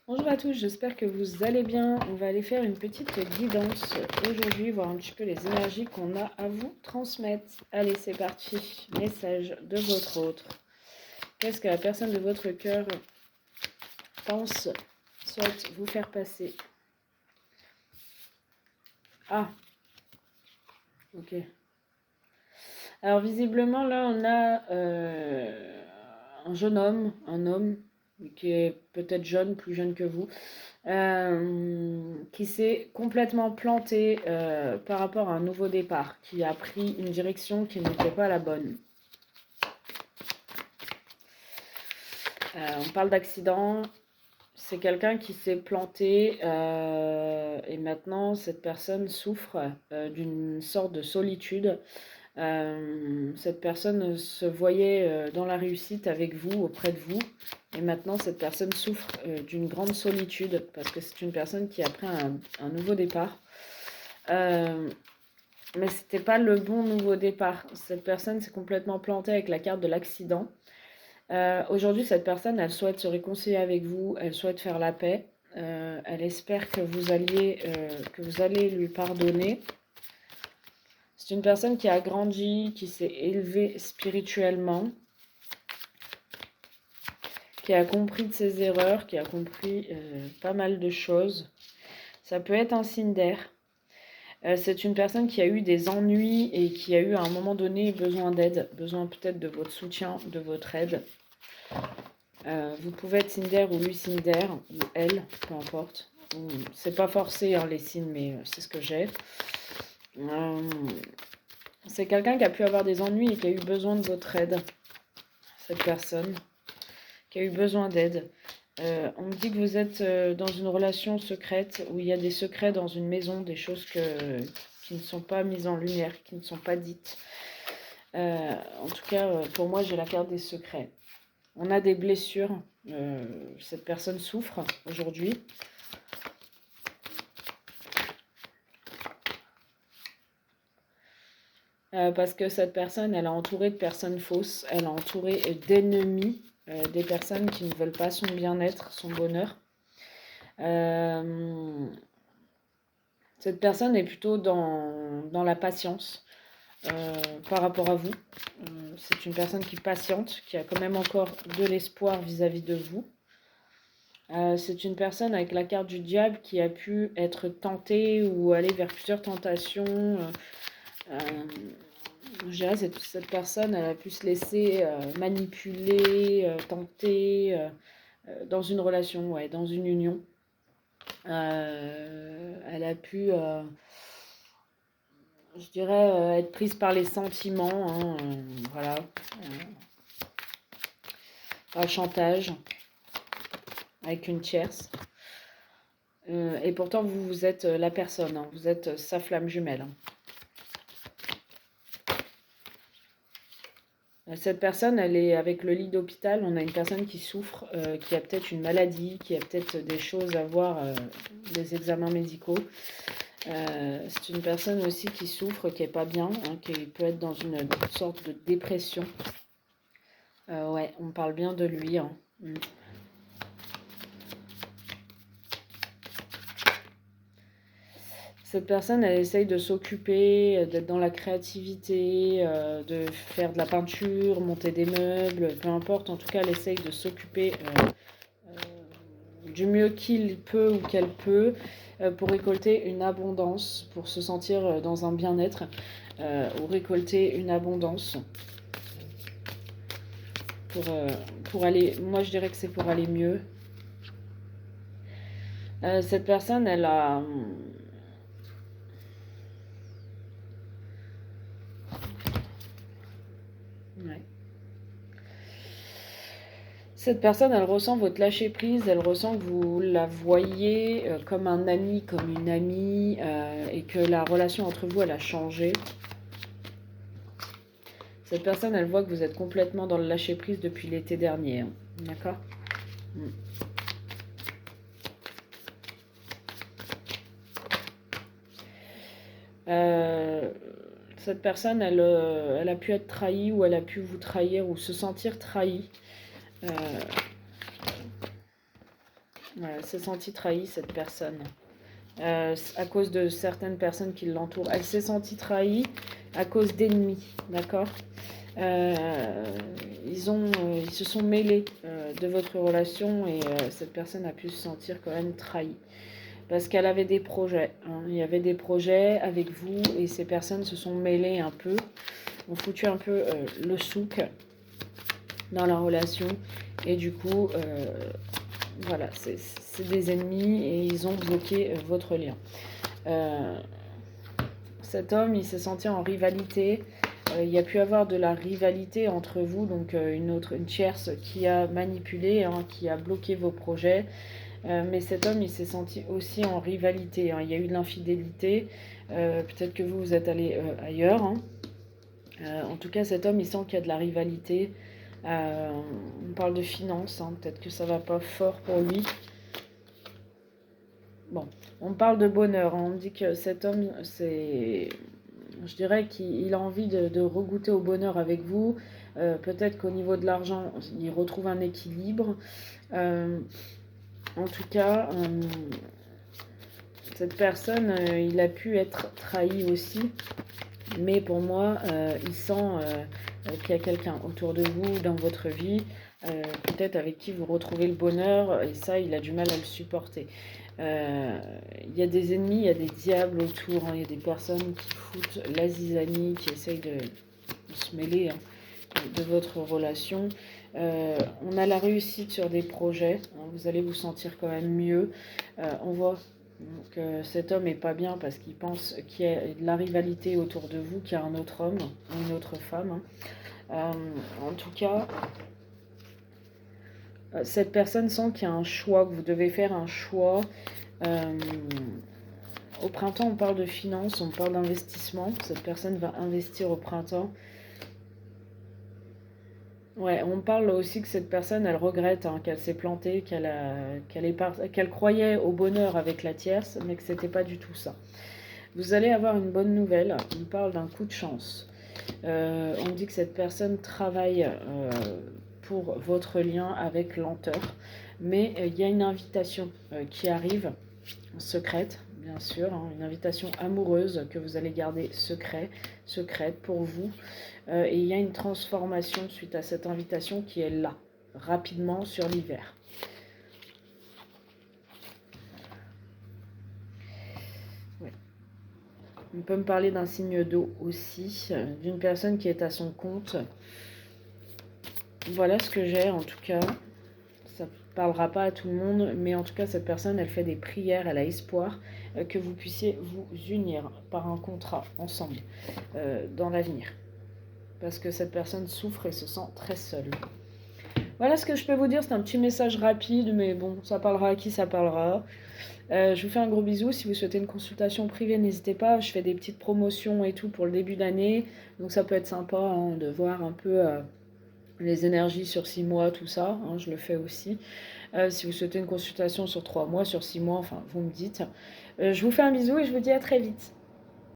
Bonjour à tous, j'espère que vous allez bien. On va aller faire une petite guidance aujourd'hui, voir un petit peu les énergies qu'on a à vous transmettre. Allez, c'est parti. Message de votre autre. Qu'est-ce que la personne de votre cœur pense, souhaite vous faire passer? Ah, ok. Alors visiblement là on a un jeune homme, un homme qui est peut-être jeune, plus jeune que vous, qui s'est complètement planté par rapport à un nouveau départ, qui a pris une direction qui n'était pas la bonne. On parle d'accident, c'est quelqu'un qui s'est planté et maintenant cette personne souffre d'une sorte de solitude. Cette personne se voyait dans la réussite avec vous, auprès de vous, et maintenant cette personne souffre d'une grande solitude parce que c'est une personne qui a pris un nouveau départ. Mais c'était pas le bon nouveau départ. Cette personne s'est complètement plantée avec la carte de l'accident. Aujourd'hui, cette personne, elle souhaite se réconcilier avec vous, elle souhaite faire la paix, elle espère que vous allez lui pardonner. C'est une personne qui a grandi, qui s'est élevée spirituellement, qui a compris de ses erreurs, qui a compris pas mal de choses. Ça peut être un signe d'air. C'est une personne qui a eu des ennuis et qui a eu à un moment donné besoin d'aide, besoin peut-être de votre soutien, de votre aide. Vous pouvez être signe d'air ou lui signe d'air, ou elle, peu importe. C'est pas forcé les signes, mais c'est ce que j'ai. C'est quelqu'un qui a pu avoir des ennuis et qui a eu besoin de votre aide. Cette personne qui a eu besoin d'aide. On me dit que vous êtes dans une relation secrète où il y a des secrets dans une maison, des choses qui ne sont pas mises en lumière, qui ne sont pas dites. En tout cas, pour moi, j'ai la carte des secrets. On a des blessures. Cette personne souffre aujourd'hui. Parce que cette personne, elle est entourée de personnes fausses, elle est entourée d'ennemis, des personnes qui ne veulent pas son bien-être, son bonheur. Cette personne est plutôt dans la patience par rapport à vous. C'est une personne qui patiente, qui a quand même encore de l'espoir vis-à-vis de vous. C'est une personne avec la carte du diable qui a pu être tentée ou aller vers plusieurs tentations. Je dirais que cette personne, elle a pu se laisser manipuler, tenter dans une relation, ouais, dans une union. Elle a pu, je dirais, être prise par les sentiments, hein, voilà, par le chantage, avec une tierce. Et pourtant, vous êtes la personne, hein, vous êtes sa flamme jumelle. Hein. Cette personne, elle est avec le lit d'hôpital. On a une personne qui souffre, qui a peut-être une maladie, qui a peut-être des choses à voir, des examens médicaux. C'est une personne aussi qui souffre, qui n'est pas bien, hein, qui peut être dans une sorte de dépression. Ouais, on parle bien de lui. Hein. Cette personne, elle essaye de s'occuper, d'être dans la créativité, de faire de la peinture, monter des meubles, peu importe. En tout cas, elle essaye de s'occuper du mieux qu'il peut ou qu'elle peut pour récolter une abondance, pour se sentir dans un bien-être, ou récolter une abondance. Pour aller, moi je dirais que c'est pour aller mieux. Cette personne, elle a... Ouais. Cette personne, elle ressent votre lâcher-prise, elle ressent que vous la voyez comme un ami, comme une amie, et que la relation entre vous, elle a changé. Cette personne, elle voit que vous êtes complètement dans le lâcher-prise depuis l'été dernier. Hein. D'accord ? Cette personne, elle a pu être trahie ou elle a pu vous trahir ou se sentir trahie. Voilà, elle s'est sentie trahie, cette personne. À cause de certaines personnes qui l'entourent. Elle s'est sentie trahie à cause d'ennemis, d'accord. Ils se sont mêlés de votre relation et cette personne a pu se sentir quand même trahie. Parce qu'elle avait des projets. Hein. Il y avait des projets avec vous et ces personnes se sont mêlées un peu, ont foutu un peu le souk dans la relation. Et du coup, voilà, c'est des ennemis et ils ont bloqué votre lien. Cet homme, il s'est senti en rivalité. Il y a pu avoir de la rivalité entre vous, donc une tierce qui a manipulé, hein, qui a bloqué vos projets. Mais cet homme, il s'est senti aussi en rivalité. Hein. Il y a eu de l'infidélité. Peut-être que vous êtes allé ailleurs. Hein. En tout cas, cet homme, il sent qu'il y a de la rivalité. On parle de finances. Hein. Peut-être que ça va pas fort pour lui. Bon, on parle de bonheur. Hein. On dit que cet homme, je dirais qu'il a envie de regoûter au bonheur avec vous. Peut-être qu'au niveau de l'argent, il retrouve un équilibre. En tout cas, cette personne, il a pu être trahi aussi. Mais pour moi, il sent qu'il y a quelqu'un autour de vous, dans votre vie, peut-être avec qui vous retrouvez le bonheur. Et ça, il a du mal à le supporter. Il y a des ennemis, il y a des diables autour. Hein, il y a des personnes qui foutent la zizanie, qui essayent de se mêler de votre relation. On a la réussite sur des projets, hein, vous allez vous sentir quand même mieux. On voit que cet homme n'est pas bien parce qu'il pense qu'il y a de la rivalité autour de vous, qu'il y a un autre homme ou une autre femme. En tout cas, cette personne sent qu'il y a un choix, que vous devez faire un choix. Au printemps, on parle de finances, on parle d'investissement. Cette personne va investir au printemps. Ouais, on parle aussi que cette personne, elle regrette hein, qu'elle s'est plantée, qu'elle croyait au bonheur avec la tierce, mais que c'était pas du tout ça. Vous allez avoir une bonne nouvelle, on parle d'un coup de chance. On dit que cette personne travaille pour votre lien avec lenteur, mais il y a une invitation qui arrive, secrète, bien sûr, hein, une invitation amoureuse que vous allez garder secrète pour vous. Et il y a une transformation suite à cette invitation qui est là, rapidement sur l'hiver. Ouais. On peut me parler d'un signe d'eau aussi, d'une personne qui est à son compte. Voilà ce que j'ai en tout cas. Ça ne parlera pas à tout le monde, mais en tout cas cette personne, elle fait des prières, elle a espoir que vous puissiez vous unir par un contrat ensemble dans l'avenir. Parce que cette personne souffre et se sent très seule. Voilà ce que je peux vous dire, c'est un petit message rapide, mais bon, ça parlera à qui ça parlera. Je vous fais un gros bisou, si vous souhaitez une consultation privée, n'hésitez pas, je fais des petites promotions et tout pour le début d'année, donc ça peut être sympa hein, de voir un peu les énergies sur 6 mois, tout ça, hein, je le fais aussi. Si vous souhaitez une consultation sur 3 mois, sur 6 mois, enfin vous me dites. Je vous fais un bisou et je vous dis à très vite.